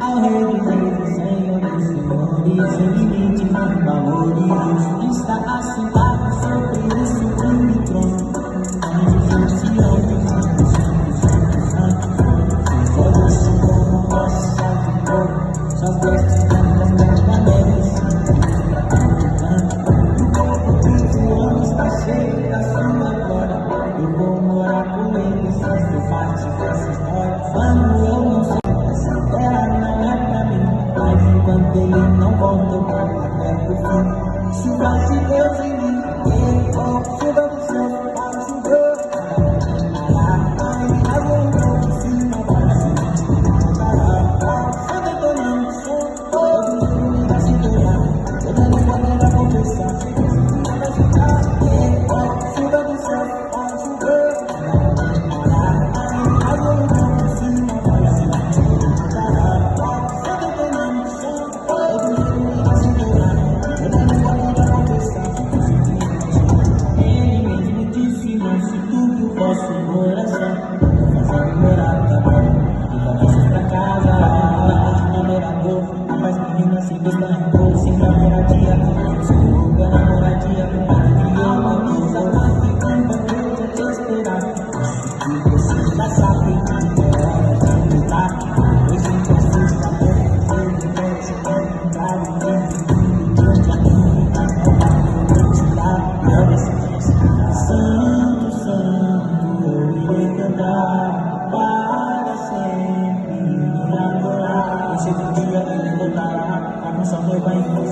Ao Rei dos Reis, Senhor dos Senhores, sem limite, sem valores, está assentado sobre o sublime trono. Anjos se ontem, santo, santo, santo, santo. Seus olhos são como o nosso salto de fogo, suas vestes brancas da neve, santo, pra todo canto. O povo triunfante está cheio da sua glória. Eu vou morar com ele, se eu faço essa história. Quando eu não sei, essa terra não é pra mim, mas enquanto ele não volta, eu vou até pro fim. Chuva de Deus em mim, chuva do céu, para chover. A água de cima para cima, eu detonando o som, todo mundo vai se virar, toda língua vai confessar. Chuva do céu, para chover. A água de cima para cima, eu detonando o som, todo mundo vai se virar, toda língua vai confessar. Ele mesmo disse, não se turbe o vosso coração, fazendo morada e volta pra casa, de namorador, rapaz, menina, sem besta, rancor, sem namoradia, sem lugar, namoradia, de alma, luz, amor, e tanta coisa te esperar. Acho que você já sabe que é hora de lutar, pois enquanto está bom, ele pode se encontrar, e tem que ir, Santo, Santo, eu irei cantar para sempre, me adorar. Eu sei que um dia ele voltará, a nossa noiva encontrará.